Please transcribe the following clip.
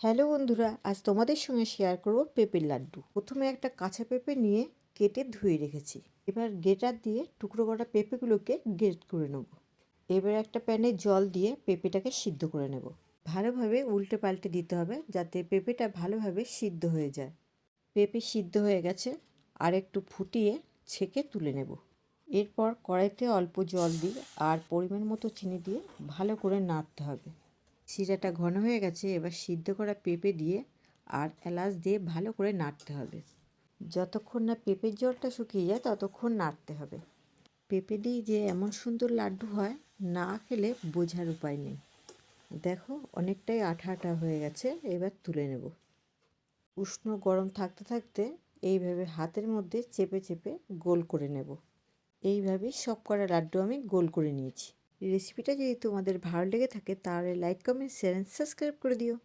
Hello বন্ধুরা, আজ তোমাদের সঙ্গে শেয়ার করব পেঁপের লাড্ডু। প্রথমে একটা কাঁচা পেঁপে নিয়ে কেটে ধুয়ে রেখেছি। এবার গ্রেটার দিয়ে টুকরো করা পেঁপেগুলোকে গ্রেট করে নেব। এবার একটা প্যানে জল দিয়ে পেঁপেটাকে সিদ্ধ করে নেব। ভালোভাবে উল্টে পাল্টে দিতে হবে যাতে পেঁপেটা ভালোভাবে সিদ্ধ হয়ে যায়। পেঁপে সিদ্ধ হয়ে গেছে, আর একটু ফুটিয়ে ছেঁকে তুলে নেব। এরপর কড়াইতে অল্প জল দিয়ে আর পরিমাণ মতো চিনি দিয়ে ভালো করে নাড়তে হবে। শিরাটা ঘন হয়ে গেছে, এবার সিদ্ধ করা পেঁপে দিয়ে আর এলাচ দিয়ে ভালো করে নাড়তে হবে। যতক্ষণ না পেঁপের জলটা শুকিয়ে যায় ততক্ষণ নাড়তে হবে। পেঁপে দিয়ে যে এমন সুন্দর লাড্ডু হয়, না খেলে বোঝার উপায় নেই। দেখো অনেকটাই আঠা আঠা হয়ে গেছে, এবার তুলে নেব। উষ্ণ গরম থাকতে থাকতে এইভাবে হাতের মধ্যে চেপে চেপে গোল করে নেব। এইভাবে সব কটা লাড্ডু আমি গোল করে নিয়েছি। রেসিপিটা যদি তোমাদের ভালো লেগে থাকে তাহলে like, comment, share and subscribe করে দিও।